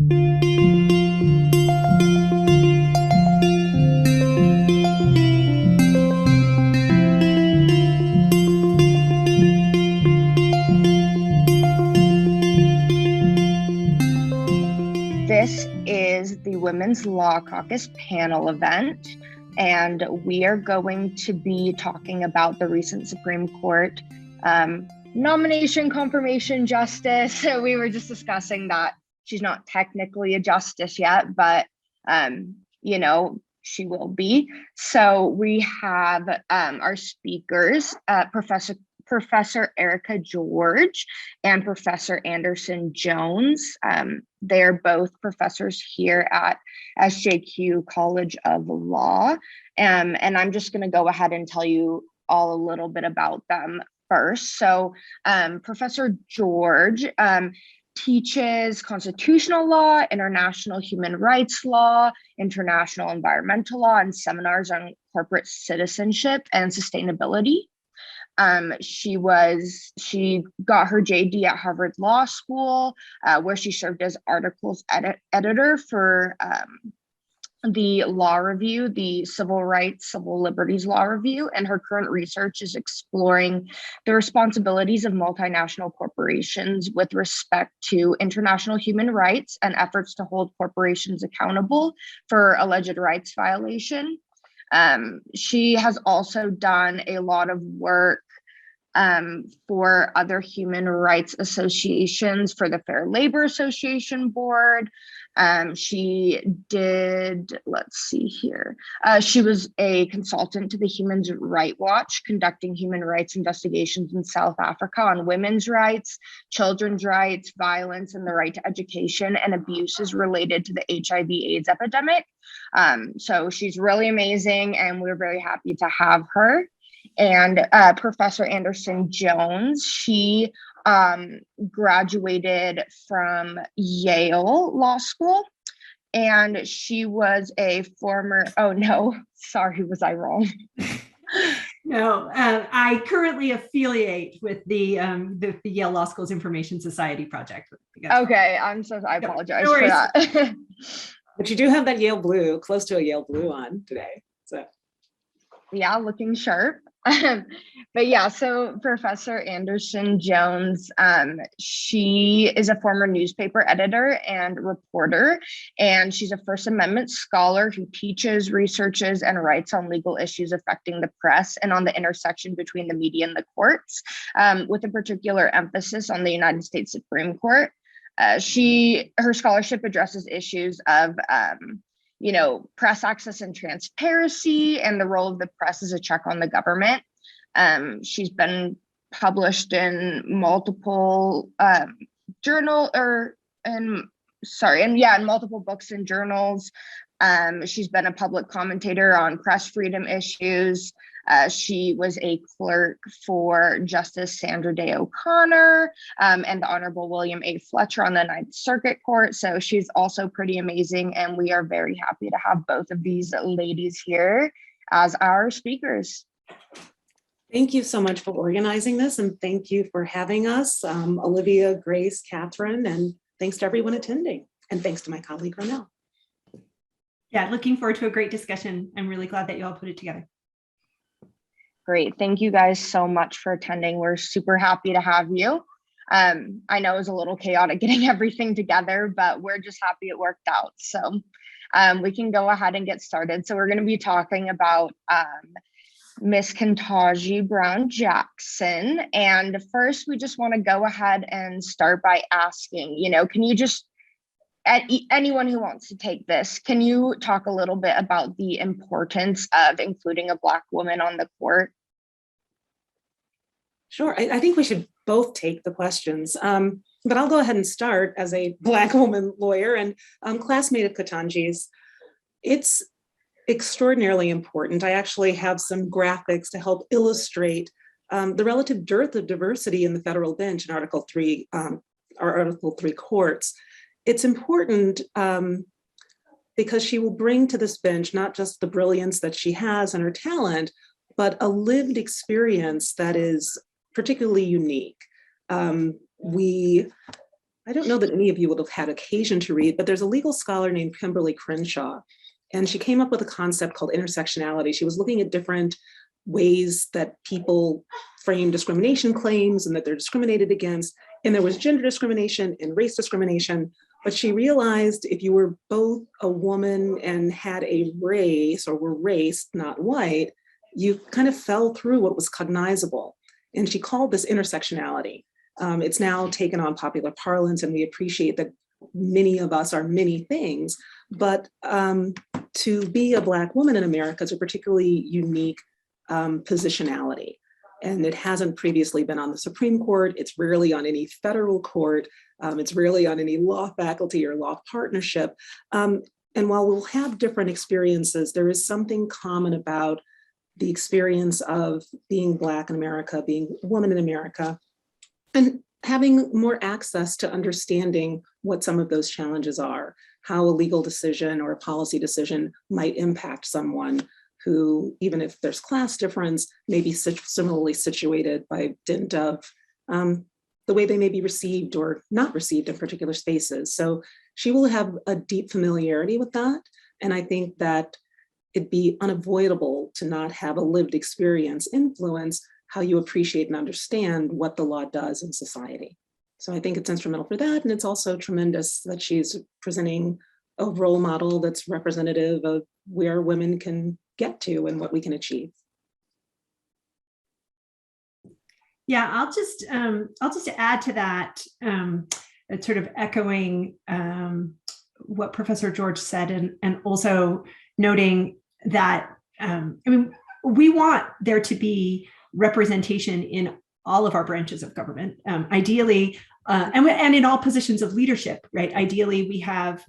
This is the Women's Law Caucus panel event, and we are going to be talking about the recent Supreme Court nomination confirmation justice. We were just discussing that she's not technically a justice yet, but you know, she will be. So we have our speakers, Professor Erika George and Professor Andersen Jones. They're both professors here at SJQ College of Law. And I'm just going to go ahead and tell you all a little bit about them first. So Professor George teaches constitutional law, international human rights law, international environmental law, and seminars on corporate citizenship and sustainability. She got her JD at Harvard Law School, where she served as articles editor for the Law Review, the Civil Rights, Civil Liberties Law Review, and her current research is exploring the responsibilities of multinational corporations with respect to international human rights and efforts to hold corporations accountable for alleged rights violation. She has also done a lot of work for other human rights associations, for the Fair Labor Association Board. She did, let's see here. She was a consultant to the Human Rights Watch, conducting human rights investigations in South Africa on women's rights, children's rights, violence, and the right to education, and abuses related to the HIV/AIDS epidemic. So she's really amazing, and we're very happy to have her. And Professor Andersen Jones, she graduated from Yale Law School, and she was a former, oh no, sorry, was I wrong? No, I currently affiliate with the Yale Law School's Information Society project. Okay, I apologize for that. But you do have that Yale blue, close to a Yale blue on today. So yeah, looking sharp. But yeah, so Professor Andersen Jones, she is a former newspaper editor and reporter, and she's a First Amendment scholar who teaches, researches, and writes on legal issues affecting the press and on the intersection between the media and the courts, with a particular emphasis on the United States Supreme Court. Her scholarship addresses issues of press access and transparency and the role of the press as a check on the government. She's been published in multiple in multiple books and journals. She's been a public commentator on press freedom issues. She was a clerk for Justice Sandra Day O'Connor and the Honorable William A. Fletcher on the Ninth Circuit Court. So she's also pretty amazing, and we are very happy to have both of these ladies here as our speakers. thank you so much for organizing this, and thank you for having us, Olivia, Grace, Catherine, and thanks to everyone attending, and thanks to my colleague RonNell. Yeah, looking forward to a great discussion. I'm really glad that you all put it together. Great. Thank you guys so much for attending. We're super happy to have you. I know it was a little chaotic getting everything together, but we're just happy it worked out. So we can go ahead and get started. So we're going to be talking about Miss Ketanji Brown Jackson. And first, we just want to go ahead and start by asking, can you just, anyone who wants to take this, can you talk a little bit about the importance of including a Black woman on the court? Sure, I think we should both take the questions, but I'll go ahead and start as a Black woman lawyer and classmate of Ketanji's. It's extraordinarly important. I actually have some graphics to help illustrate the relative dearth of diversity in the federal bench in Article 3 courts. It's important because she will bring to this bench not just the brilliance that she has and her talent, but a lived experience that is particularly unique. We I don't know that any of you would have had occasion to read, but there's a legal scholar named Kimberly Crenshaw, and she came up with a concept called intersectionality. She was looking at different ways that people frame discrimination claims and that they're discriminated against. And there was gender discrimination and race discrimination. But she realized if you were both a woman and had a race or were raced, not white, you kind of fell through what was cognizable. And she called this intersectionality. It's now taken on popular parlance, and we appreciate that many of us are many things. But to be a Black woman in America is a particularly unique positionality. And it hasn't previously been on the Supreme Court. It's rarely on any federal court. It's rarely on any law faculty or law partnership. And while we'll have different experiences, there is something common about the experience of being Black in America, being a woman in America, and having more access to understanding what some of those challenges are, how a legal decision or a policy decision might impact someone who, even if there's class difference, may be similarly situated by dint of the way they may be received or not received in particular spaces. So she will have a deep familiarity with that. And I think that it'd be unavoidable to not have a lived experience influence how you appreciate and understand what the law does in society. So I think it's instrumental for that. And it's also tremendous that she's presenting a role model that's representative of where women can get to and what we can achieve. Yeah, I'll just add to that, sort of echoing what Professor George said, and also noting that we want there to be representation in all of our branches of government, ideally, and in all positions of leadership, right? Ideally, we have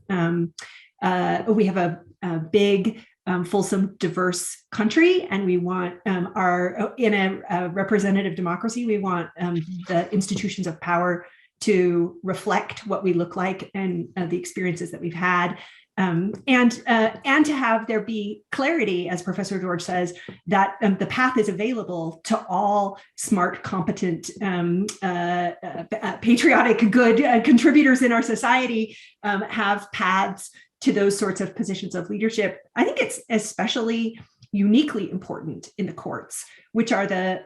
a big, fulsome, diverse country, and we want in a representative democracy, we want the institutions of power to reflect what we look like and the experiences that we've had. And to have there be clarity, as Professor George says, that the path is available to all smart, competent, patriotic, good contributors in our society, have paths to those sorts of positions of leadership. I think it's especially uniquely important in the courts, which are the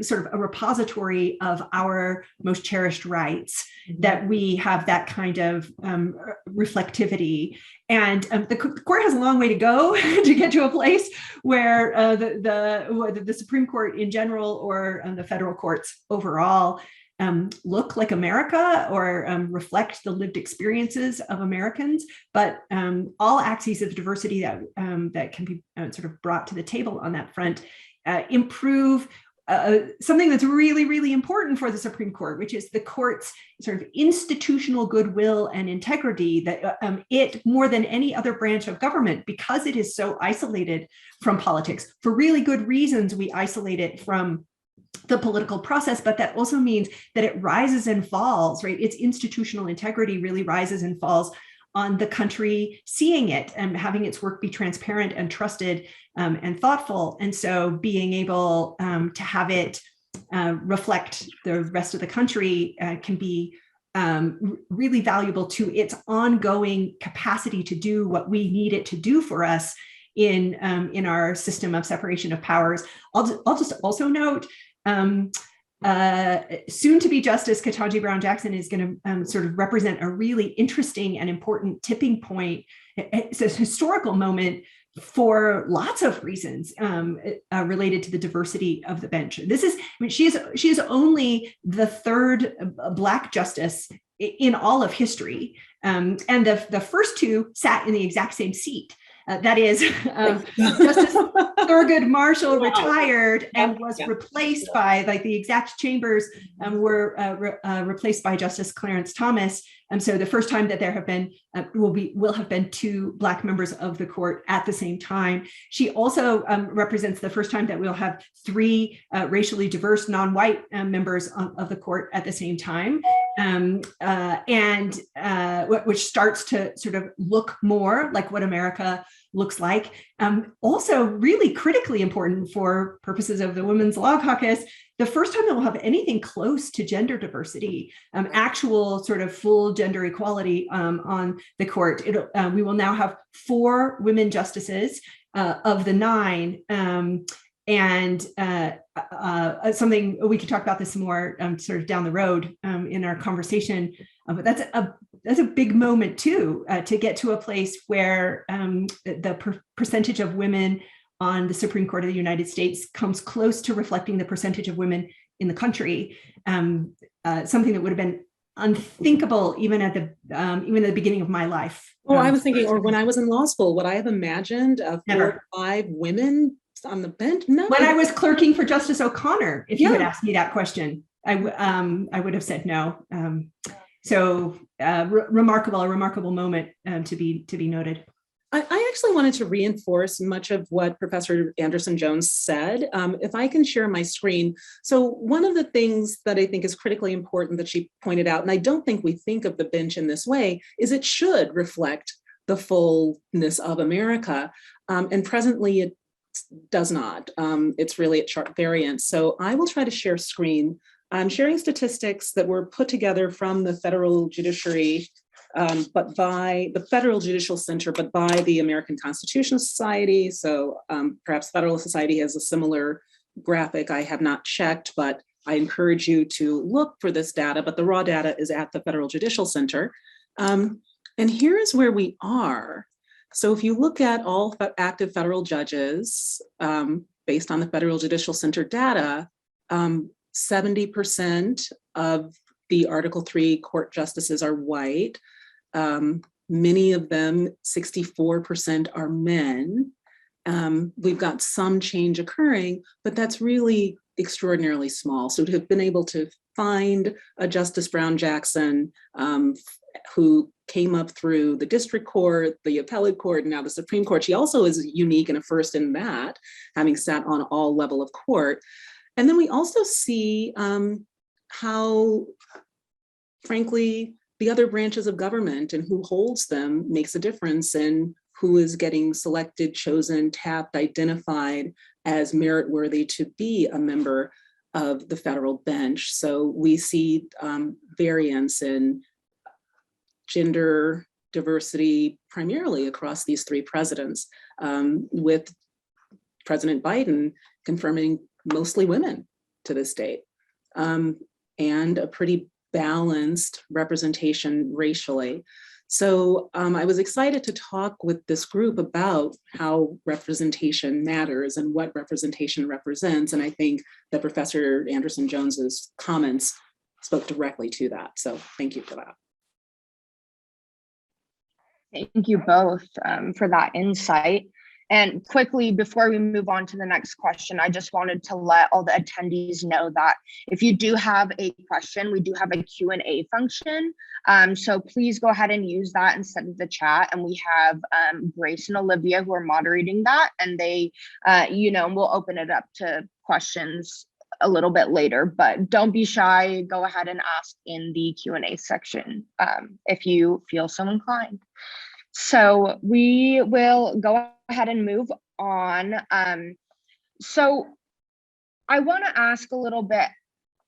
sort of a repository of our most cherished rights, that we have that kind of reflectivity. And the court has a long way to go to get to a place where the Supreme Court in general, or the federal courts overall, look like America, or reflect the lived experiences of Americans, but all axes of diversity that can be sort of brought to the table on that front improve something that's really, really important for the Supreme Court, which is the court's sort of institutional goodwill and integrity, that it, more than any other branch of government, because it is so isolated from politics, for really good reasons, we isolate it from the political process, but that also means that it rises and falls, right? Its institutional integrity really rises and falls on the country seeing it and having its work be transparent and trusted and thoughtful. And so being able to have it reflect the rest of the country can be really valuable to its ongoing capacity to do what we need it to do for us in our system of separation of powers. I'll just also note, soon to be Justice Ketanji Brown Jackson is going to sort of represent a really interesting and important tipping point. It's a historical moment for lots of reasons related to the diversity of the bench. She is only the third Black justice in all of history, and the first two sat in the exact same seat. That is, Justice Thurgood Marshall retired and was replaced by, like, the exact chambers were replaced by Justice Clarence Thomas. And so the first time that there have been, will have been two Black members of the court at the same time. She also represents the first time that we'll have three racially diverse non-white members of the court at the same time. which starts to sort of look more like what America looks like. Also really critically important for purposes of the Women's Law Caucus, the first time that we'll have anything close to gender diversity, actual sort of full gender equality on the court. We will now have 4 women justices of the 9. Something we could talk about this more sort of down the road in our conversation, but that's a big moment too, to get to a place where the percentage of women on the Supreme Court of the United States comes close to reflecting the percentage of women in the country, something that would have been unthinkable even at the beginning of my life. Oh, I was thinking, or when I was in law school, would I have imagined 4 or 5 women on the bench? No. When I was clerking for Justice O'Connor, if you had asked me that question, I would have said no. A remarkable moment to be noted. I actually wanted to reinforce much of what Professor Andersen-Jones said. If I can share my screen. So one of the things that I think is critically important that she pointed out, and I don't think we think of the bench in this way, is it should reflect the fullness of America. And presently it does not. It's really at sharp variance. So I will try to share screen. I'm sharing statistics that were put together from the federal judiciary, but by the Federal Judicial Center, but by the American Constitutional Society. So perhaps Federalist Society has a similar graphic. I have not checked, but I encourage you to look for this data, but the raw data is at the Federal Judicial Center. And here is where we are. So if you look at all active federal judges, based on the Federal Judicial Center data, 70% of the Article III court justices are white. Many of them, 64%, are men. We've got some change occurring, but that's really extraordinarily small. So to have been able to find a Justice Brown Jackson who came up through the district court, the appellate court, and now the Supreme Court. She also is unique and a first in that, having sat on all level of court. And then we also see how, frankly, the other branches of government and who holds them makes a difference in who is getting selected, chosen, tapped, identified as merit-worthy to be a member of the federal bench. So we see variance in gender diversity primarily across these 3 presidents, with President Biden confirming mostly women to this date, and a pretty balanced representation racially. So I was excited to talk with this group about how representation matters and what representation represents. And I think that Professor Andersen-Jones's comments spoke directly to that. So thank you for that. Thank you both for that insight. And quickly, before we move on to the next question, I just wanted to let all the attendees know that if you do have a question, we do have a Q&A function. So please go ahead and use that instead of the chat. And we have Grace and Olivia who are moderating that, and they, we'll open it up to questions a little bit later, but don't be shy. Go ahead and ask in the Q&A section if you feel so inclined. So we will go ahead and move on. So I want to ask a little bit.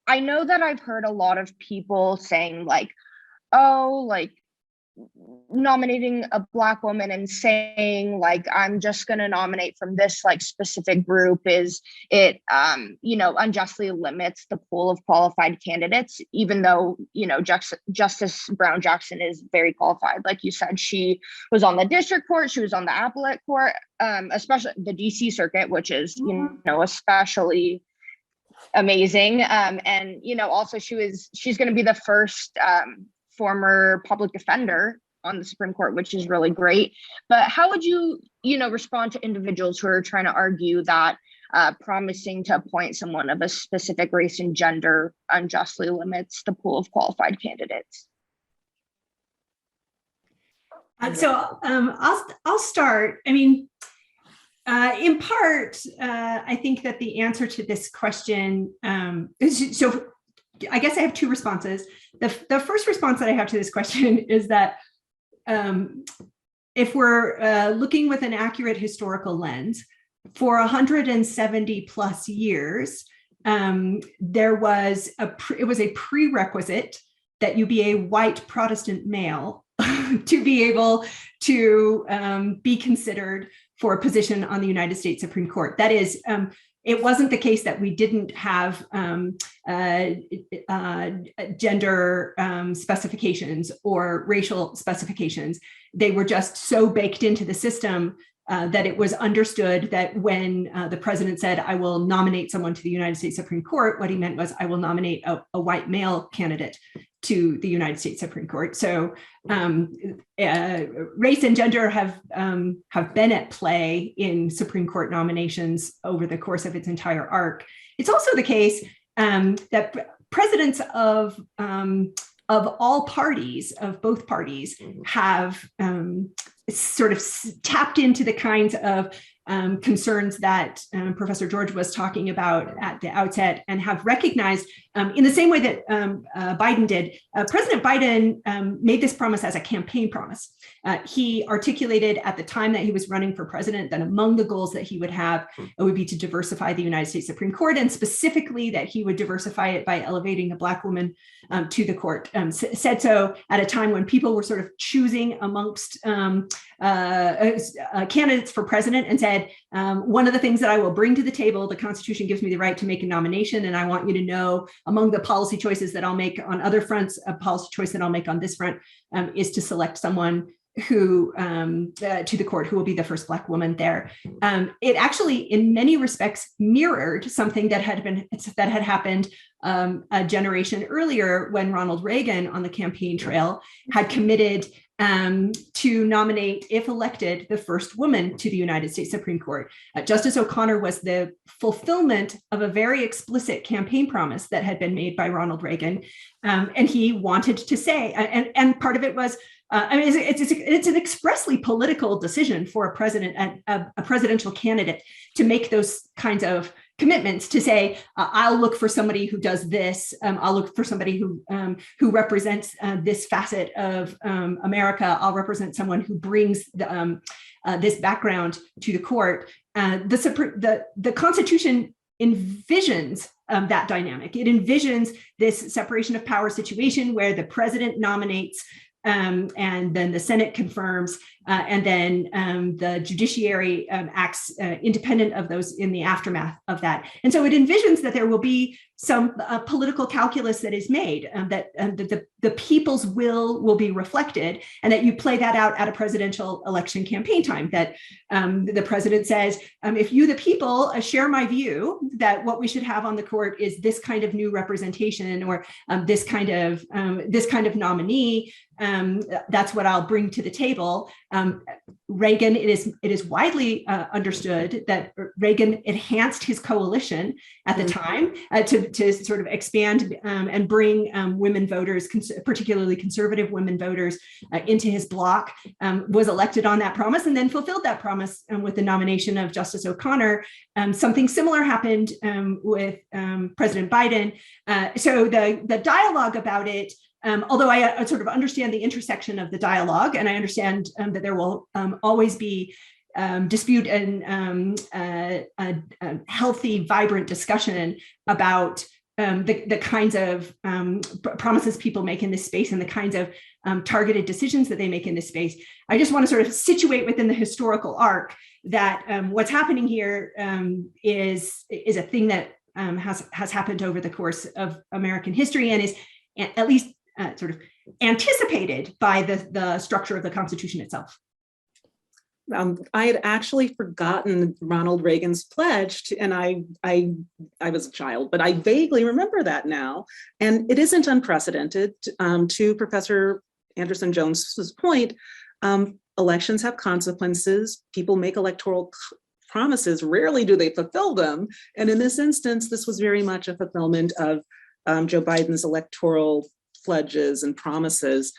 I know that I've heard a lot of people saying like, oh, like nominating a Black woman and saying like, I'm just going to nominate from this like specific group, is it, unjustly limits the pool of qualified candidates, even though, Justice Brown Jackson is very qualified. Like you said, she was on the district court, she was on the appellate court, especially the DC circuit, which is, especially amazing. And, also she's going to be the first, former public defender on the Supreme Court, which is really great. But how would you, respond to individuals who are trying to argue that promising to appoint someone of a specific race and gender unjustly limits the pool of qualified candidates? So I'll start. I mean, in part, I think that the answer to this question is, so I guess I have two responses. The first response that I have to this question is that if we're looking with an accurate historical lens, for 170 plus years, it was a prerequisite that you be a white Protestant male to be able to be considered for a position on the United States Supreme Court. That is, it wasn't the case that we didn't have gender specifications or racial specifications. They were just so baked into the system that it was understood that when the president said, I will nominate someone to the United States Supreme Court, what he meant was, I will nominate a white male candidate to the United States Supreme Court. So race and gender have been at play in Supreme Court nominations over the course of its entire arc. It's also the case that presidents of all parties, of both parties, have sort of tapped into the kinds of concerns that Professor George was talking about at the outset, and have recognized in the same way that Biden did. President Biden made this promise as a campaign promise. He articulated at the time that he was running for president that among the goals that he would have would be to diversify the United States Supreme Court, and specifically that he would diversify it by elevating a Black woman to the court. Said so at a time when people were sort of choosing amongst candidates for president, and said, one of the things that I will bring to the table, the Constitution gives me the right to make a nomination, and I want you to know among the policy choices that I'll make on other fronts, a policy choice that I'll make on this front is to select someone who to the court who will be the first Black woman there. It actually, in many respects, mirrored something that had happened a generation earlier, when Ronald Reagan on the campaign trail had committed to nominate, if elected, the first woman to the United States Supreme Court. Justice O'Connor was the fulfillment of a very explicit campaign promise that had been made by Ronald Reagan. And he wanted to say, and part of it was, it's an expressly political decision for a president, a presidential candidate, to make those kinds of commitments, to say, I'll look for somebody who does this. I'll look for somebody who represents this facet of America. I'll represent someone who brings this background to the court. The Constitution envisions that dynamic. It envisions this separation of power situation where the president nominates, and then the Senate confirms, and then the judiciary acts independent of those in the aftermath of that. And so it envisions that there will be some political calculus that is made, that the people's will be reflected, and that you play that out at a presidential election campaign time, that the president says, if you, the people, share my view that what we should have on the court is this kind of new representation, or this kind of nominee, that's what I'll bring to the table. Reagan, it is widely understood that Reagan enhanced his coalition at the time to sort of expand and bring women voters, particularly conservative women voters, into his bloc, was elected on that promise, and then fulfilled that promise with the nomination of Justice O'Connor. Something similar happened with President Biden. So the dialogue about it, although I sort of understand the intersection of the dialogue, and I understand that there will always be dispute and a healthy, vibrant discussion about the kinds of promises people make in this space, and the kinds of targeted decisions that they make in this space. I just want to sort of situate within the historical arc that what's happening here is a thing that has happened over the course of American history, and is at least sort of anticipated by the structure of the Constitution itself. I had actually forgotten Ronald Reagan's pledge, and I was a child, but I vaguely remember that now. And it isn't unprecedented. To Professor Andersen Jones's point, elections have consequences. People make electoral promises. Rarely do they fulfill them. And in this instance, this was very much a fulfillment of Joe Biden's electoral pledges and promises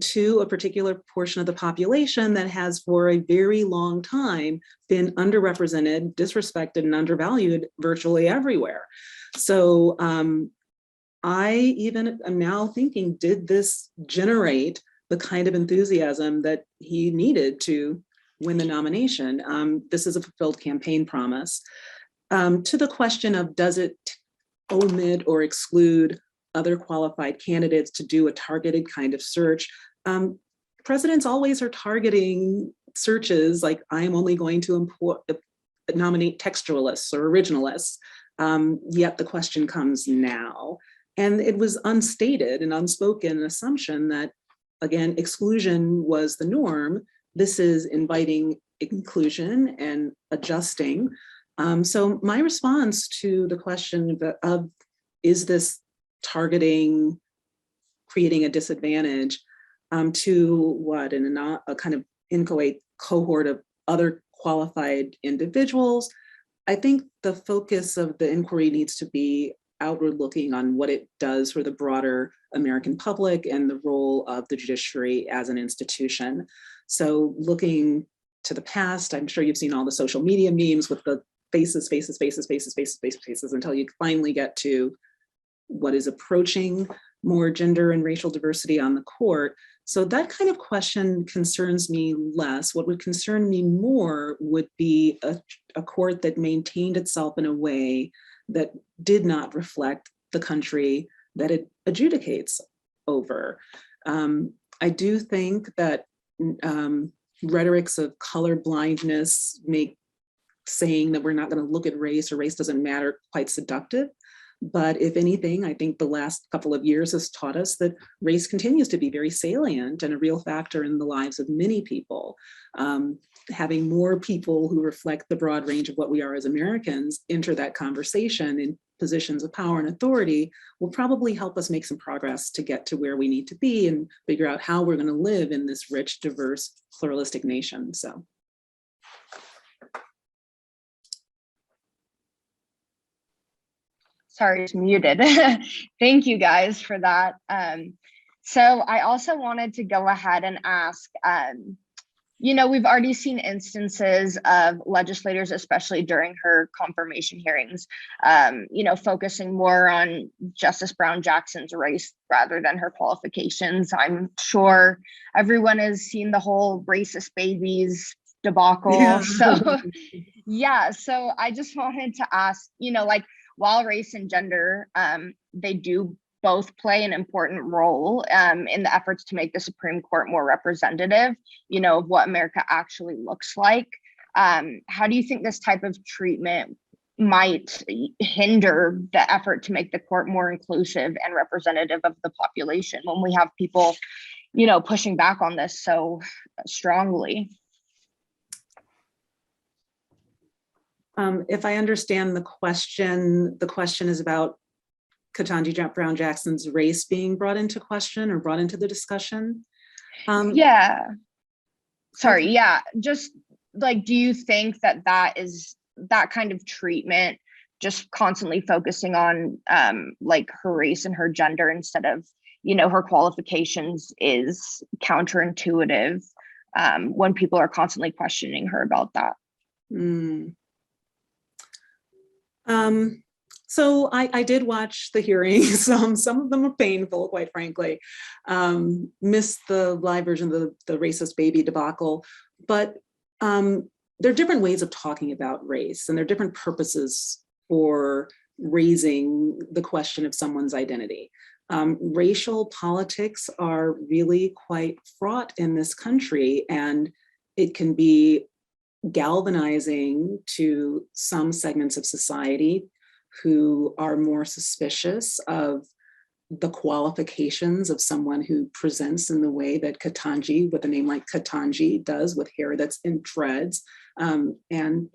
to a particular portion of the population that has for a very long time been underrepresented, disrespected, and undervalued virtually everywhere. So I even am now thinking, did this generate the kind of enthusiasm that he needed to win the nomination? This is a fulfilled campaign promise. To the question of, does it omit or exclude other qualified candidates to do a targeted kind of search? Presidents always are targeting searches, like, I'm only going to nominate textualists or originalists, yet the question comes now. And it was unstated and unspoken assumption that, again, exclusion was the norm. This is inviting inclusion and adjusting. So my response to the question of is this targeting, creating a disadvantage, to what, in a kind of inchoate cohort of other qualified individuals, I think the focus of the inquiry needs to be outward looking on what it does for the broader American public and the role of the judiciary as an institution. So looking to the past, I'm sure you've seen all the social media memes with the faces until you finally get to what is approaching more gender and racial diversity on the court. So that kind of question concerns me less. What would concern me more would be a court that maintained itself in a way that did not reflect the country that it adjudicates over. I do think that rhetorics of color blindness make saying that we're not going to look at race or race doesn't matter quite seductive. But if anything, I think the last couple of years has taught us that race continues to be very salient and a real factor in the lives of many people. Having more people who reflect the broad range of what we are as Americans enter that conversation in positions of power and authority will probably help us make some progress to get to where we need to be and figure out how we're going to live in this rich, diverse, pluralistic nation. So. Sorry, it's muted. Thank you guys for that. So I also wanted to go ahead and ask, we've already seen instances of legislators, especially during her confirmation hearings, focusing more on Justice Brown Jackson's race rather than her qualifications. I'm sure everyone has seen the whole racist babies debacle. Yeah. So I just wanted to ask, while race and gender, they do both play an important role in the efforts to make the Supreme Court more representative, of what America actually looks like. How do you think this type of treatment might hinder the effort to make the court more inclusive and representative of the population when we have people, pushing back on this so strongly? If I understand the question is about Ketanji Brown Jackson's race being brought into question or brought into the discussion. Yeah. Sorry. Yeah. Just like, do you think that is that kind of treatment, just constantly focusing on like her race and her gender instead of, her qualifications, is counterintuitive when people are constantly questioning her about that? So I did watch the hearings. Some of them were painful, quite frankly. Missed the live version of the racist baby debacle. But there are different ways of talking about race, and there are different purposes for raising the question of someone's identity. Racial politics are really quite fraught in this country, and it can be galvanizing to some segments of society who are more suspicious of the qualifications of someone who presents in the way that Ketanji, with a name like Ketanji, does, with hair that's in threads, and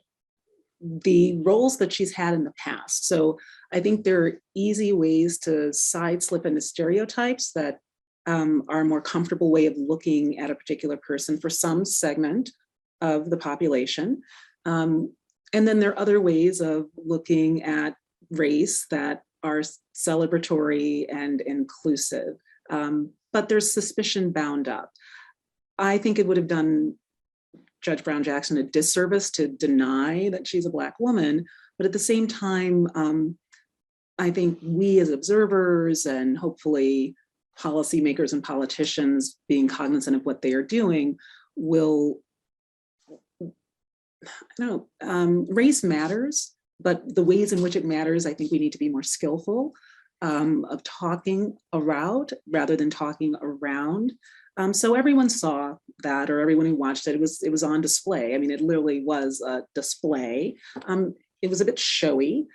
the roles that she's had in the past. So I think there are easy ways to slip into stereotypes that are a more comfortable way of looking at a particular person for some segment of the population. And then there are other ways of looking at race that are celebratory and inclusive, but there's suspicion bound up. I think it would have done Judge Brown Jackson a disservice to deny that she's a Black woman, but at the same time, I think we as observers and hopefully policymakers and politicians being cognizant of what they are doing will, race matters, but the ways in which it matters, I think we need to be more skillful of talking around rather than talking around. So everyone saw that, or everyone who watched it, it was on display. I mean, it literally was a display. It was a bit showy.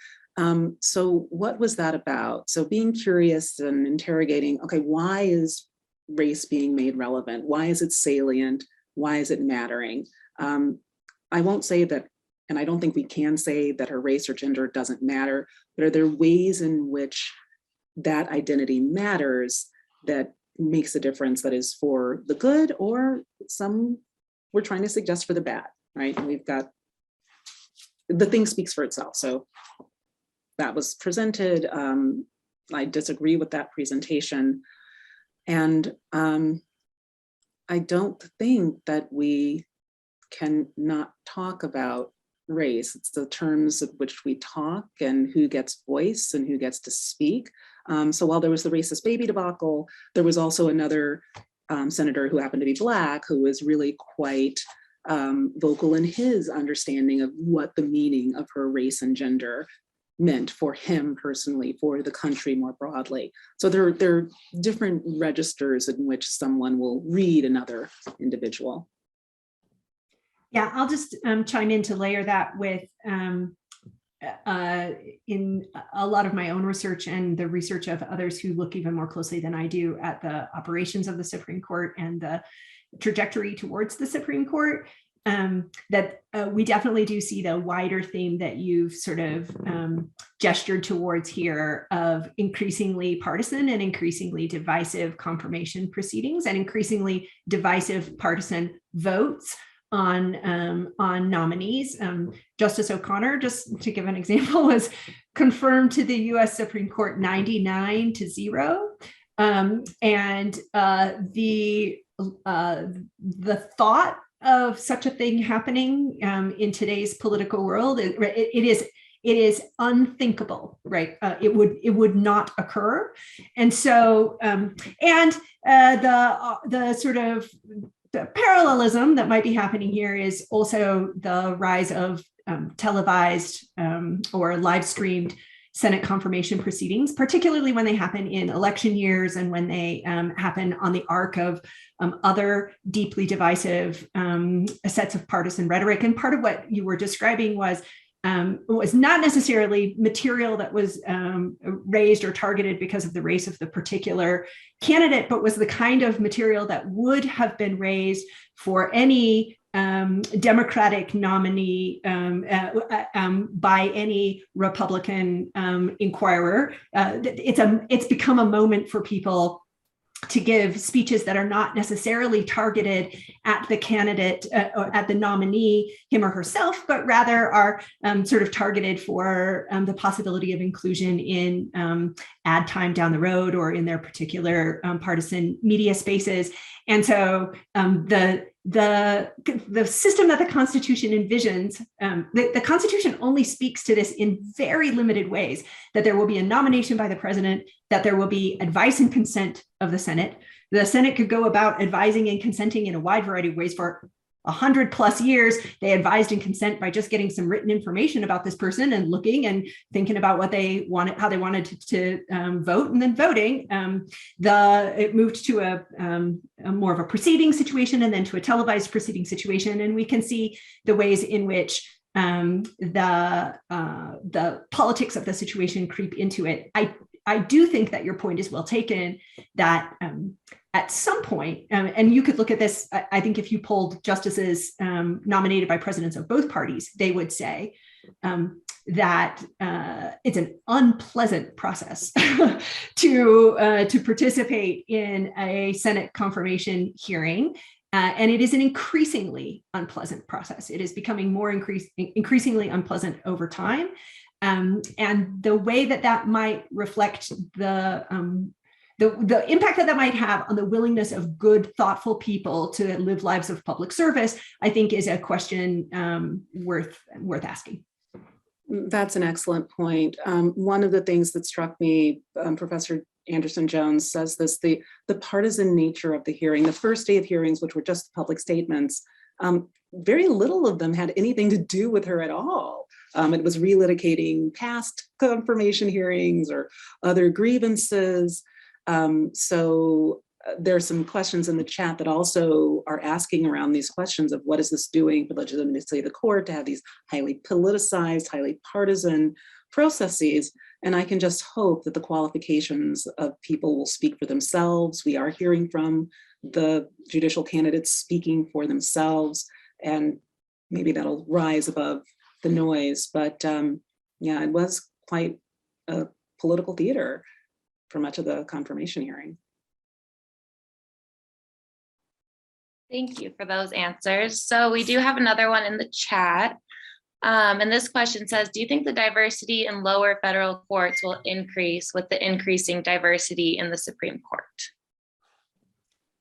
So what was that about? So being curious and interrogating, okay, why is race being made relevant? Why is it salient? Why is it mattering? I won't say that, and I don't think we can say that her race or gender doesn't matter, but are there ways in which that identity matters that makes a difference, that is for the good, or some we're trying to suggest for the bad, right? And we've got, the thing speaks for itself. So that was presented. I disagree with that presentation. And I don't think that we can not talk about race. It's the terms of which we talk and who gets voice and who gets to speak. So while there was the racist baby debacle, there was also another senator who happened to be Black who was really quite vocal in his understanding of what the meaning of her race and gender meant for him personally, for the country more broadly. So there are different registers in which someone will read another individual. Yeah, I'll just chime in to layer that with in a lot of my own research and the research of others who look even more closely than I do at the operations of the Supreme Court and the trajectory towards the Supreme Court, that we definitely do see the wider theme that you've sort of gestured towards here of increasingly partisan and increasingly divisive confirmation proceedings and increasingly divisive partisan votes on nominees. Justice O'Connor, just to give an example, was confirmed to the US Supreme Court 99-0. And the thought of such a thing happening in today's political world, it is unthinkable, right? It would not occur. And so, the sort of the parallelism that might be happening here is also the rise of televised or live streamed Senate confirmation proceedings, particularly when they happen in election years and when they happen on the arc of other deeply divisive sets of partisan rhetoric. And part of what you were describing was not necessarily material that was raised or targeted because of the race of the particular candidate, but was the kind of material that would have been raised for any Democratic nominee by any Republican inquirer. It's become a moment for people to give speeches that are not necessarily targeted at the candidate or at the nominee, him or herself, but rather are sort of targeted for the possibility of inclusion in ad time down the road or in their particular partisan media spaces. And so the system that the Constitution envisions, the Constitution only speaks to this in very limited ways, that there will be a nomination by the president, that there will be advice and consent of the Senate. The Senate could go about advising and consenting in a wide variety of ways. For 100+ years, they advised and consent by just getting some written information about this person and looking and thinking about what they wanted, how they wanted to vote, and then voting. It moved to a more of a proceeding situation and then to a televised proceeding situation. And we can see the ways in which the politics of the situation creep into it. I do think that your point is well taken, that at some point, and you could look at this, I think if you polled justices nominated by presidents of both parties, they would say that it's an unpleasant process to participate in a Senate confirmation hearing. And it is an increasingly unpleasant process. It is becoming more increasingly unpleasant over time. And the way that might reflect the impact that might have on the willingness of good, thoughtful people to live lives of public service, I think is a question worth asking. That's an excellent point. One of the things that struck me, Professor Andersen Jones says this, the partisan nature of the hearing, the first day of hearings, which were just public statements, very little of them had anything to do with her at all. It was relitigating past confirmation hearings or other grievances. So there's some questions in the chat that also are asking around these questions of what is this doing for legitimacy of the court to have these highly politicized, highly partisan processes. And I can just hope that the qualifications of people will speak for themselves. We are hearing from the judicial candidates speaking for themselves, and maybe that'll rise above the noise. But yeah, it was quite a political theater for much of the confirmation hearing. Thank you for those answers. So we do have another one in the chat. And this question says, do you think the diversity in lower federal courts will increase with the increasing diversity in the Supreme Court?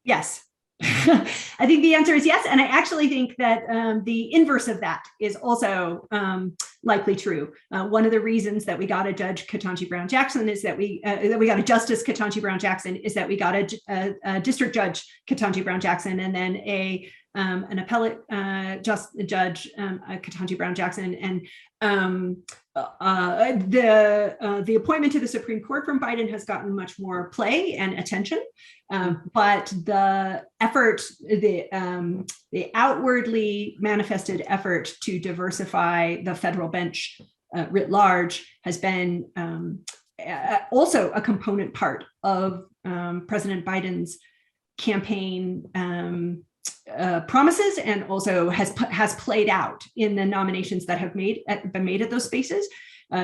Yes. I think the answer is yes. And I actually think that the inverse of that is also likely true. One of the reasons that we got a Judge Ketanji Brown Jackson is that we got a Justice Ketanji Brown Jackson is that we got a District Judge Ketanji Brown Jackson, and then an appellate judge Ketanji Brown Jackson, and the appointment to the Supreme Court from Biden has gotten much more play and attention, but the effort, the outwardly manifested effort to diversify the federal bench writ large has been also a component part of President Biden's campaign promises, and also has played out in the nominations that have been made at those spaces.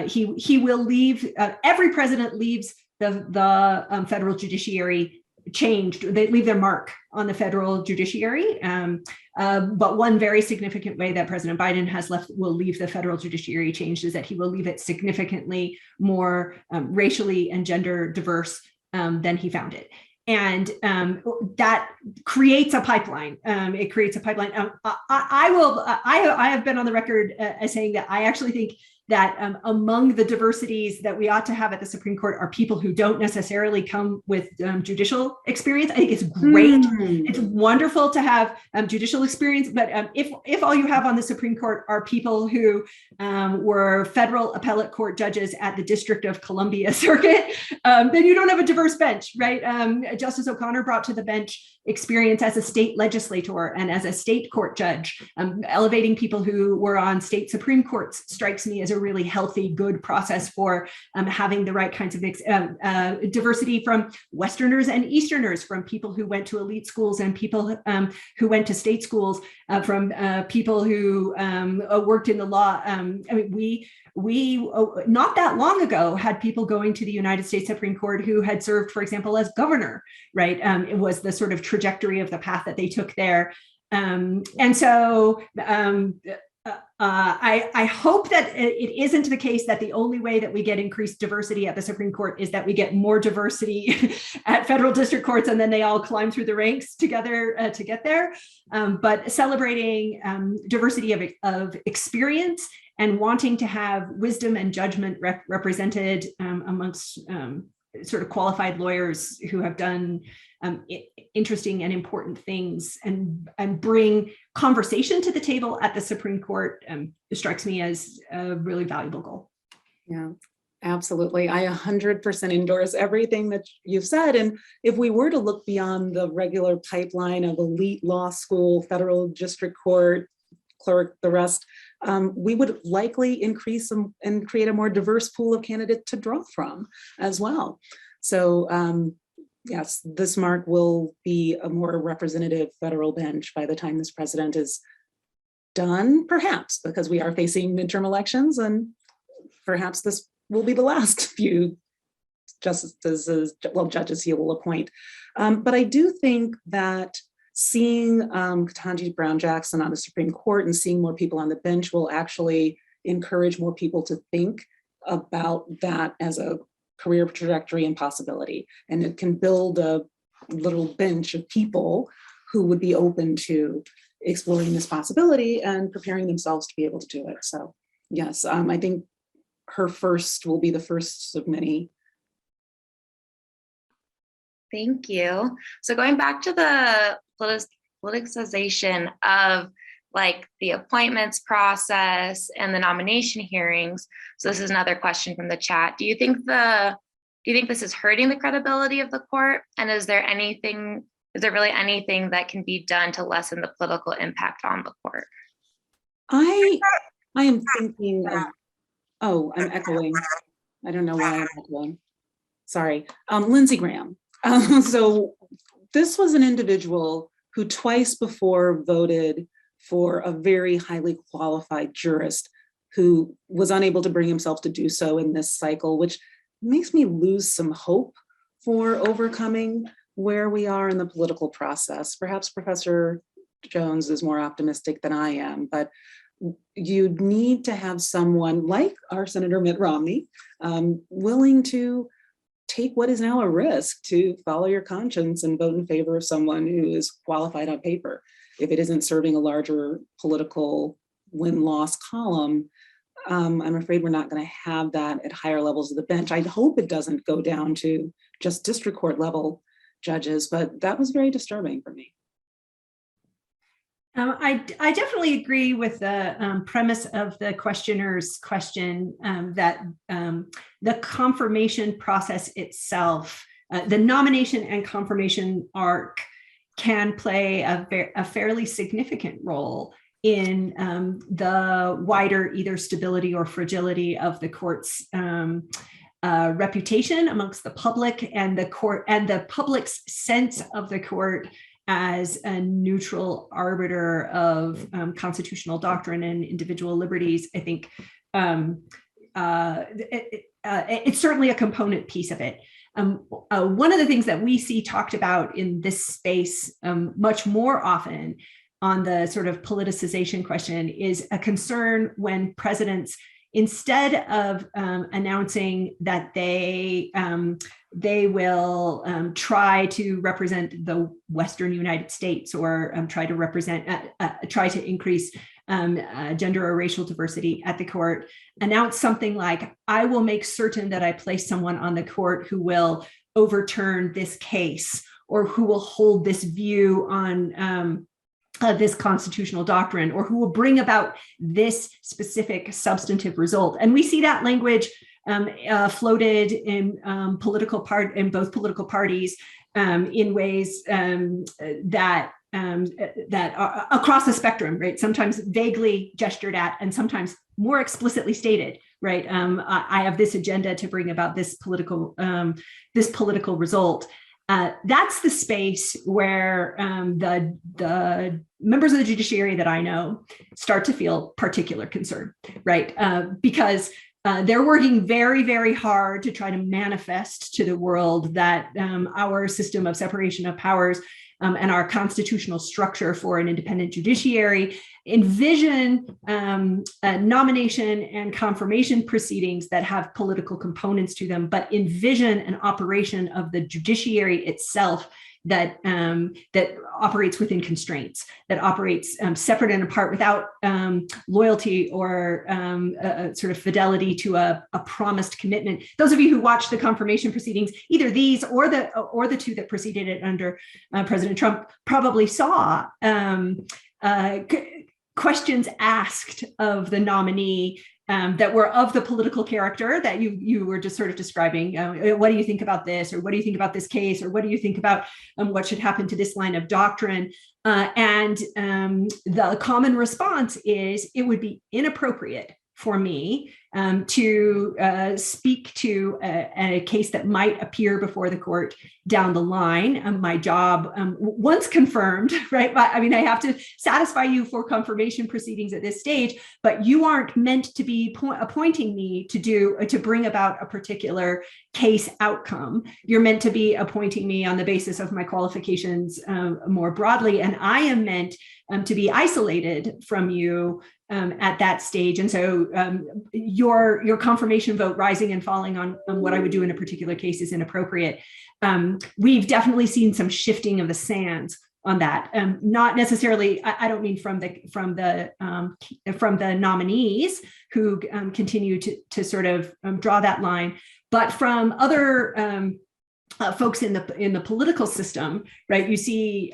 He will leave. Every president leaves the federal judiciary changed. They leave their mark on the federal judiciary. But one very significant way that President Biden will leave the federal judiciary changed is that he will leave it significantly more racially and gender diverse than he found it. And that creates a pipeline. It creates a pipeline. I have been on the record as saying that I actually think that among the diversities that we ought to have at the Supreme Court are people who don't necessarily come with judicial experience. I think it's great. It's wonderful to have judicial experience, but if all you have on the Supreme Court are people who were federal appellate court judges at the District of Columbia circuit, then you don't have a diverse bench, right? Justice O'Connor brought to the bench experience as a state legislator and as a state court judge. Elevating people who were on state Supreme Courts strikes me as a really healthy, good process for having the right kinds of diversity from Westerners and Easterners, from people who went to elite schools and people who went to state schools, from people who worked in the law. I mean, we not that long ago had people going to the United States Supreme Court who had served, for example, as governor, right? It was the sort of trajectory of the path that they took there. And so I hope that it isn't the case that the only way that we get increased diversity at the Supreme Court is that we get more diversity at federal district courts and then they all climb through the ranks together to get there. But celebrating diversity of experience and wanting to have wisdom and judgment represented amongst sort of qualified lawyers who have done interesting and important things and bring conversation to the table at the Supreme Court strikes me as a really valuable goal. Yeah, absolutely. I 100% endorse everything that you've said. And if we were to look beyond the regular pipeline of elite law school, federal district court, clerk, the rest, we would likely increase and create a more diverse pool of candidates to draw from as well. So yes, this mark will be a more representative federal bench by the time this president is done, perhaps, because we are facing midterm elections, and perhaps this will be the last few judges he will appoint. But I do think that seeing Ketanji Brown Jackson on the Supreme Court and seeing more people on the bench will actually encourage more people to think about that as a career trajectory and possibility. And it can build a little bench of people who would be open to exploring this possibility and preparing themselves to be able to do it. So Yes, I think her first will be the first of many. Thank you. So going back to the politicization of like the appointments process and the nomination hearings. So this is another question from the chat. Do you think this is hurting the credibility of the court? And is there really anything that can be done to lessen the political impact on the court? I am thinking of, oh, I'm echoing. I don't know why I'm echoing. Sorry, Lindsey Graham. So this was an individual who twice before voted for a very highly qualified jurist who was unable to bring himself to do so in this cycle, which makes me lose some hope for overcoming where we are in the political process. Perhaps Professor Jones is more optimistic than I am, but you need to have someone like our Senator Mitt Romney willing to take what is now a risk to follow your conscience and vote in favor of someone who is qualified on paper. If it isn't serving a larger political win-loss column, I'm afraid we're not going to have that at higher levels of the bench. I hope it doesn't go down to just district court level judges, but that was very disturbing for me. I definitely agree with the premise of the questioner's question that the confirmation process itself, the nomination and confirmation arc can play a fairly significant role in the wider either stability or fragility of the court's reputation amongst the public and the court and the public's sense of the court as a neutral arbiter of constitutional doctrine and individual liberties. I think it's certainly a component piece of it. One of the things that we see talked about in this space much more often on the sort of politicization question is a concern when presidents, instead of announcing that they will try to represent the Western United States or try to increase gender or racial diversity at the court, announce something like, I will make certain that I place someone on the court who will overturn this case or who will hold this view on this constitutional doctrine, or who will bring about this specific substantive result. And we see that language floated in both political parties in ways that are across the spectrum, right? Sometimes vaguely gestured at, and sometimes more explicitly stated, right? I have this agenda to bring about this political result. That's the space where the members of the judiciary that I know start to feel particular concern, right? Because they're working very, very hard to try to manifest to the world that our system of separation of powers and our constitutional structure for an independent judiciary envision nomination and confirmation proceedings that have political components to them, but envision an operation of the judiciary itself that operates within constraints, that operates separate and apart without loyalty or sort of fidelity to a promised commitment. Those of you who watched the confirmation proceedings, either these or the two that preceded it under President Trump, probably saw questions asked of the nominee that were of the political character that you were just sort of describing. What do you think about this? Or what do you think about this case? Or what do you think about what should happen to this line of doctrine? And the common response is, it would be inappropriate for me to speak to a case that might appear before the court down the line. My job, once confirmed, right? I mean, I have to satisfy you for confirmation proceedings at this stage, but you aren't meant to be appointing me to bring about a particular case outcome. You're meant to be appointing me on the basis of my qualifications more broadly, and I am meant to be isolated from you at that stage. And so your confirmation vote rising and falling on what I would do in a particular case is inappropriate. We've definitely seen some shifting of the sands on that. Not necessarily, I don't mean from the nominees who continue to sort of draw that line, but from other folks in the political system, right? You see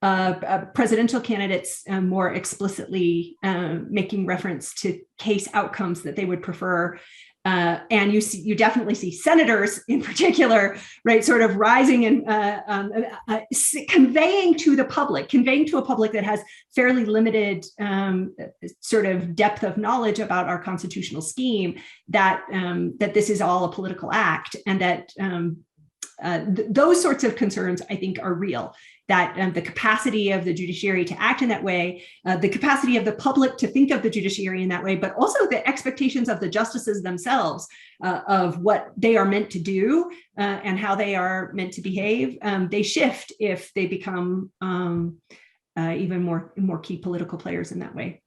presidential candidates more explicitly making reference to case outcomes that they would prefer. And you definitely see senators in particular, right, sort of rising and conveying to a public that has fairly limited sort of depth of knowledge about our constitutional scheme, that this is all a political act, and that those sorts of concerns, I think, are real. That the capacity of the judiciary to act in that way, the capacity of the public to think of the judiciary in that way, but also the expectations of the justices themselves of what they are meant to do and how they are meant to behave, they shift if they become even more key political players in that way.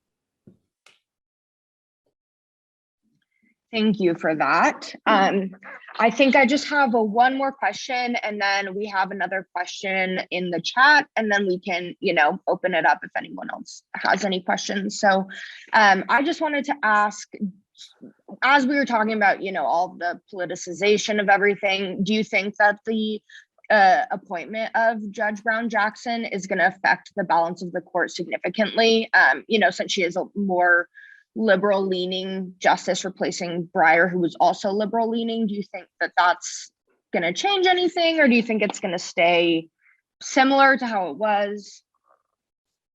Thank you for that. I think I just have one more question, and then we have another question in the chat, and then we can, open it up if anyone else has any questions. So I just wanted to ask, as we were talking about, all the politicization of everything, do you think that the appointment of Judge Brown Jackson is going to affect the balance of the court significantly? Since she is a more liberal leaning justice replacing Breyer, who was also liberal leaning, do you think that that's going to change anything, or do you think it's going to stay similar to how it was?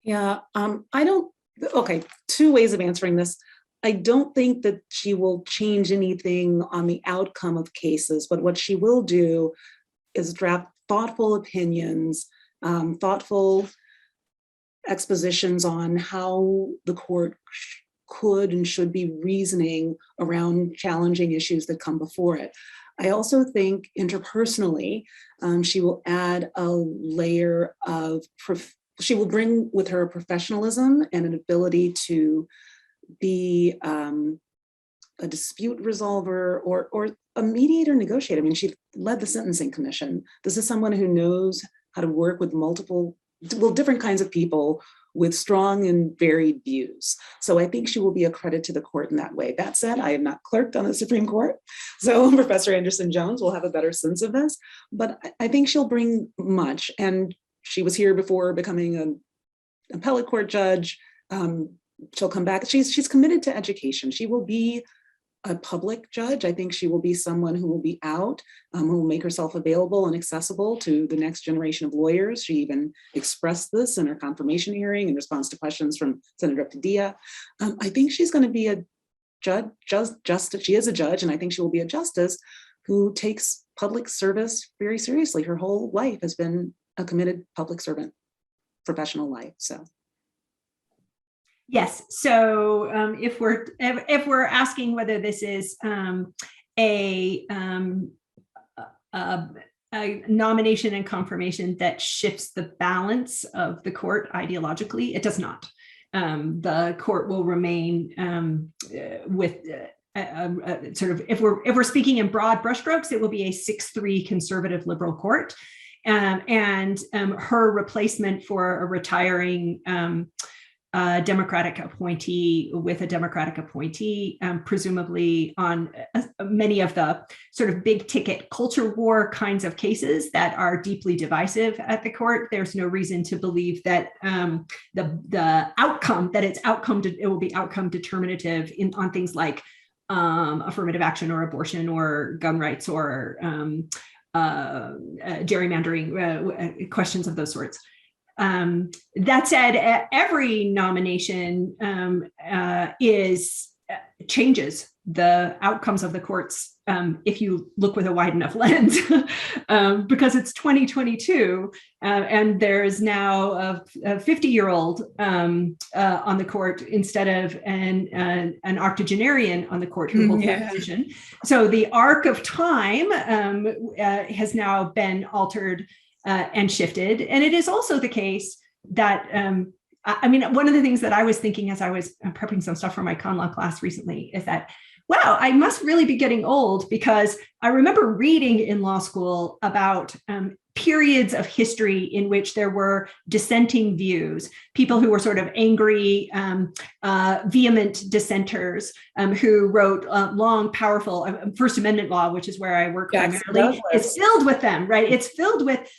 Yeah, okay, two ways of answering this. I don't think that she will change anything on the outcome of cases, but what she will do is draft thoughtful opinions, thoughtful expositions on how the court could and should be reasoning around challenging issues that come before it. I also think interpersonally, she will add a layer of, she will bring with her professionalism and an ability to be a dispute resolver or a mediator negotiator. I mean, she led the Sentencing Commission. This is someone who knows how to work with different kinds of people with strong and varied views. So I think she will be a credit to the court in that way. That said, I have not clerked on the Supreme Court, so Professor Andersen-Jones will have a better sense of this, but I think she'll bring much. And she was here before becoming an appellate court judge. She'll come back. She's committed to education. She will be a public judge. I think she will be someone who will be out, who will make herself available and accessible to the next generation of lawyers. She even expressed this in her confirmation hearing in response to questions from Senator Padilla. I think she's going to be a judge, she is a judge, and I think she will be a justice who takes public service very seriously. Her whole life has been a committed public servant, professional life, so. Yes. So if we're asking whether this is a nomination and confirmation that shifts the balance of the court ideologically, it does not. The court will remain with sort of, if we're speaking in broad brushstrokes, it will be a 6-3 conservative liberal court, and her replacement for a retiring Democratic appointee with a Democratic appointee, presumably on many of the sort of big ticket culture war kinds of cases that are deeply divisive at the court. There's no reason to believe that the outcome, that it will be outcome determinative on things like affirmative action or abortion or gun rights or gerrymandering, questions of those sorts. That said, every nomination changes the outcomes of the courts if you look with a wide enough lens, because it's 2022 and there is now a 50-year-old on the court instead of an octogenarian on the court who holds that position. So the arc of time has now been altered and shifted. And it is also the case that, I mean, one of the things that I was thinking as I was prepping some stuff for my con law class recently is that, wow, I must really be getting old, because I remember reading in law school about periods of history in which there were dissenting views, people who were sort of angry, vehement dissenters, who wrote long, powerful First Amendment law, which is where I work primarily, is filled with them, right? It's filled with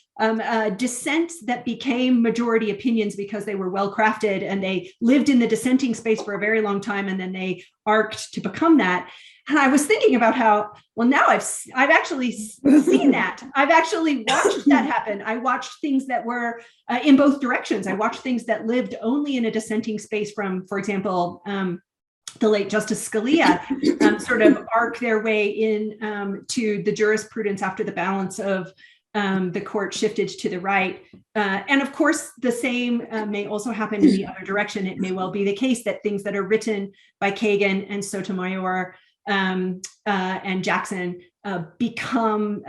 dissents that became majority opinions because they were well crafted and they lived in the dissenting space for a very long time, and then they arced to become that. And I was thinking about how, well, now I've actually seen that. I've actually watched that happen. I watched things that were in both directions. I watched things that lived only in a dissenting space from, for example, the late Justice Scalia, sort of arc their way in to the jurisprudence after the balance of the court shifted to the right. And of course, the same may also happen in the other direction. It may well be the case that things that are written by Kagan and Sotomayor and Jackson become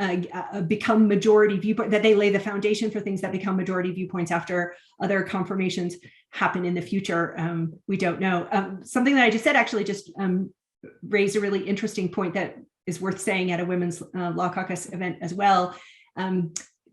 majority viewpoint, that they lay the foundation for things that become majority viewpoints after other confirmations happen in the future. We don't know. Something that I just said actually just raised a really interesting point that is worth saying at a Women's Law Caucus event as well.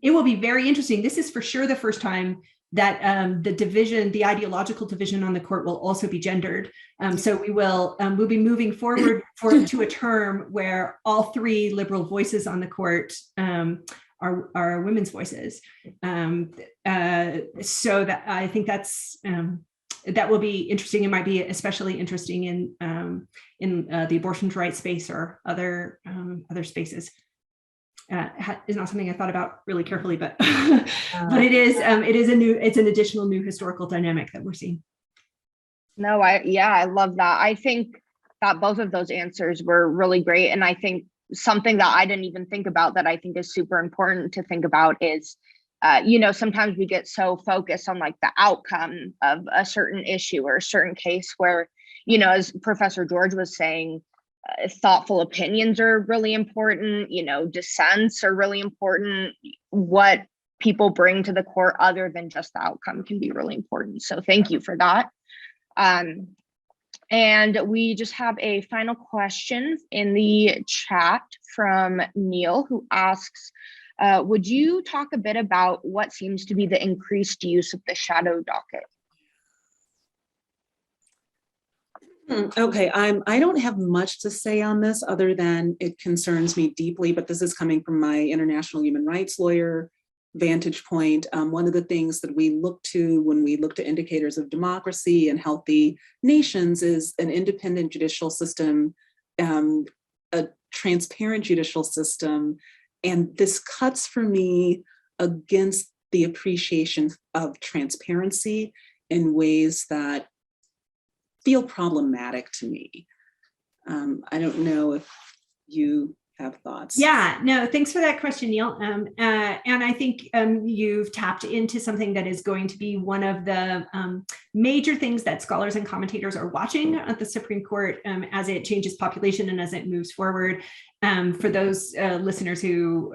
It will be very interesting. This is for sure the first time that the ideological division on the court will also be gendered. So we'll be moving forward to a term where all three liberal voices on the court are women's voices. So that I think that will be interesting. It might be especially interesting in the abortion rights space or other spaces. Is not something I thought about really carefully, but but it's an additional new historical dynamic that we're seeing. No, I love that. I think that both of those answers were really great, and I think something that I didn't even think about that I think is super important to think about is, sometimes we get so focused on like the outcome of a certain issue or a certain case where, as Professor George was saying, thoughtful opinions are really important, dissents are really important. What people bring to the court other than just the outcome can be really important. So thank you for that. And we just have a final question in the chat from Neil, who asks, would you talk a bit about what seems to be the increased use of the shadow docket? Okay, I don't have much to say on this other than it concerns me deeply, but this is coming from my international human rights lawyer vantage point. One of the things that we look to when we look to indicators of democracy and healthy nations is an independent judicial system, a transparent judicial system. And this cuts for me against the appreciation of transparency in ways that feel problematic to me. I don't know if you have thoughts. Yeah, no, thanks for that question, Neil. And I think you've tapped into something that is going to be one of the major things that scholars and commentators are watching at the Supreme Court as it changes population and as it moves forward. For those listeners who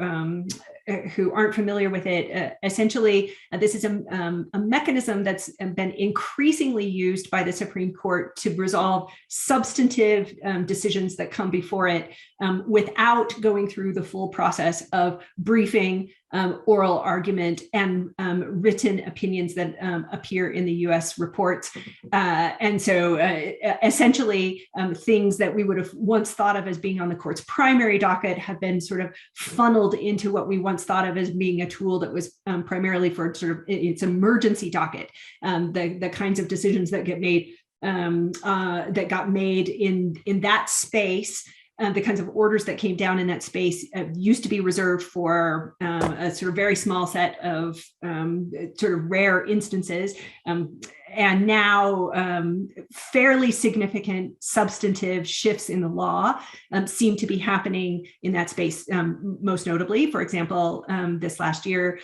aren't familiar with it, essentially, this is a mechanism that's been increasingly used by the Supreme Court to resolve substantive decisions that come before it without going through the full process of briefing, oral argument, and written opinions that appear in the US reports. And so essentially, things that we would have once thought of as being on the court's primary docket have been sort of funneled into what we once thought of as being a tool that was primarily for sort of its emergency docket, the kinds of decisions that get made that got made in that space. The kinds of orders that came down in that space used to be reserved for a sort of very small set of sort of rare instances. And now fairly significant substantive shifts in the law seem to be happening in that space. Most notably, for example, this last year,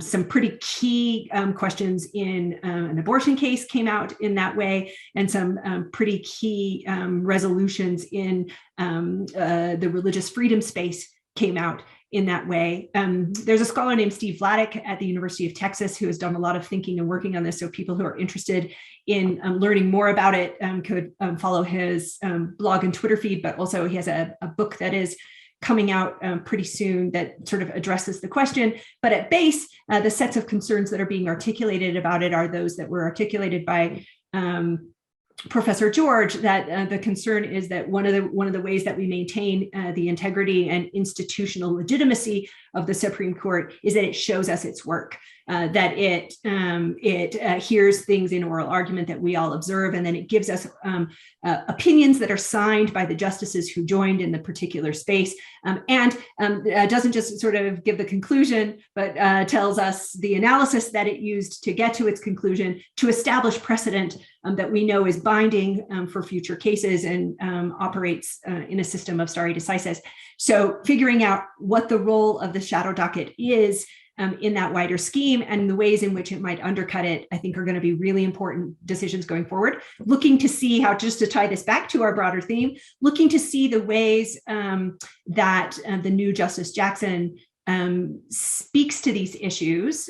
some pretty key questions in an abortion case came out in that way, and some pretty key resolutions in the religious freedom space came out in that way. There's a scholar named Steve Vladeck at the University of Texas who has done a lot of thinking and working on this. So people who are interested in learning more about it could follow his blog and Twitter feed, but also he has a book that is coming out pretty soon that sort of addresses the question. But at base, the sets of concerns that are being articulated about it are those that were articulated by Professor George, that the concern is that one of the ways that we maintain the integrity and institutional legitimacy of the Supreme Court is that it shows us its work, that it hears things in oral argument that we all observe, and then it gives us opinions that are signed by the justices who joined in the particular space, and doesn't just sort of give the conclusion, but tells us the analysis that it used to get to its conclusion, to establish precedent that we know is binding for future cases, and operates in a system of stare decisis. So figuring out what the role of the shadow docket is in that wider scheme and the ways in which it might undercut it, I think are going to be really important decisions going forward. Looking to see how, just to tie this back to our broader theme, looking to see the ways that the new Justice Jackson speaks to these issues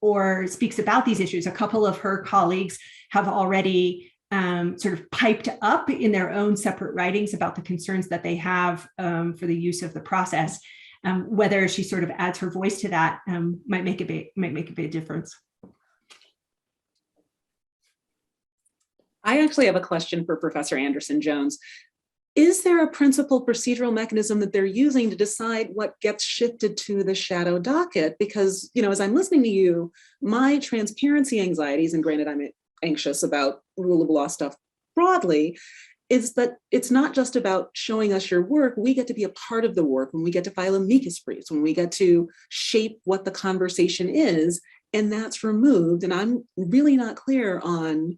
or speaks about these issues. A couple of her colleagues have already sort of piped up in their own separate writings about the concerns that they have for the use of the process. Whether she sort of adds her voice to that might make a big difference. I actually have a question for Professor Andersen Jones. Is there a principal procedural mechanism that they're using to decide what gets shifted to the shadow docket? Because, as I'm listening to you, my transparency anxieties, and granted, I'm anxious about rule of law stuff broadly, is that it's not just about showing us your work. We get to be a part of the work when we get to file amicus briefs, when we get to shape what the conversation is, and that's removed. And I'm really not clear on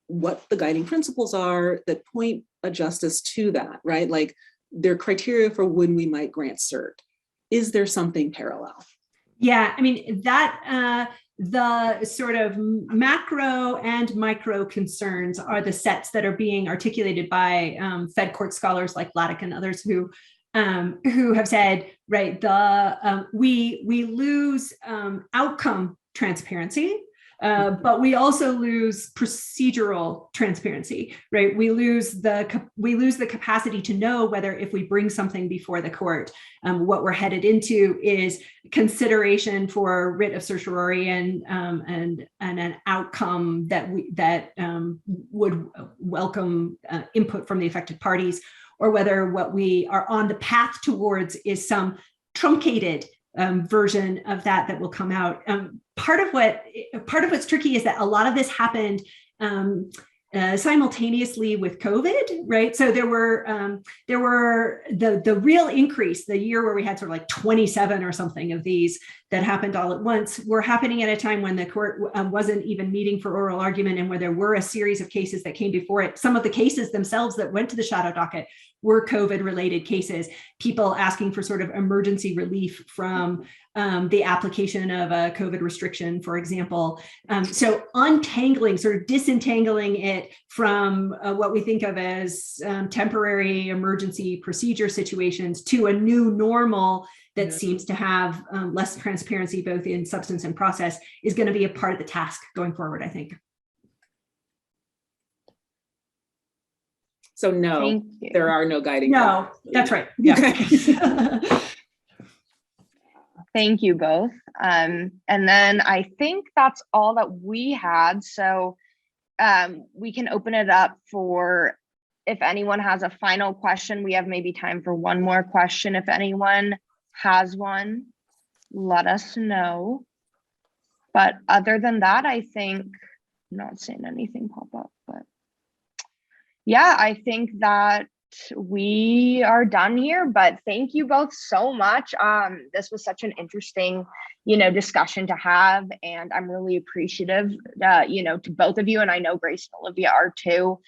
what the guiding principles are that point a justice to that, right? Like their criteria for when we might grant cert. Is there something parallel? Yeah, I mean, that the sort of macro and micro concerns are the sets that are being articulated by Fed court scholars like Laddick and others who have said, right, we lose outcome transparency, but we also lose procedural transparency, right? We lose the capacity to know whether, if we bring something before the court, what we're headed into is consideration for writ of certiorari and an outcome that would welcome input from the affected parties, or whether what we are on the path towards is some truncated version of that will come out. Part of what's tricky is that a lot of this happened simultaneously with COVID, right? So there were the real increase, the year where we had sort of like 27 or something of these that happened all at once, were happening at a time when the court wasn't even meeting for oral argument, and where there were a series of cases that came before it. Some of the cases themselves that went to the shadow docket were COVID-related cases, people asking for sort of emergency relief from the application of a COVID restriction, for example. So untangling, sort of disentangling it from what we think of as temporary emergency procedure situations to a new normal that seems to have less transparency, both in substance and process, is going to be a part of the task going forward, I think. So no, there are no guiding. No, that's right. Yeah. Okay. Thank you both. And then I think that's all that we had. So we can open it up for, if anyone has a final question. We have maybe time for one more question. If anyone has one, let us know. But other than that, I think I'm not seeing anything pop up, but yeah, I think that we are done here, but thank you both so much. This was such an interesting, discussion to have, and I'm really appreciative, to both of you, and I know Grace and Olivia are too,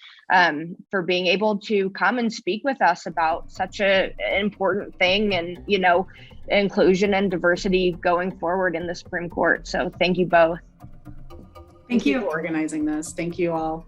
for being able to come and speak with us about such an important thing, and inclusion and diversity going forward in the Supreme Court. So thank you both. Thank you for organizing this. Thank you all.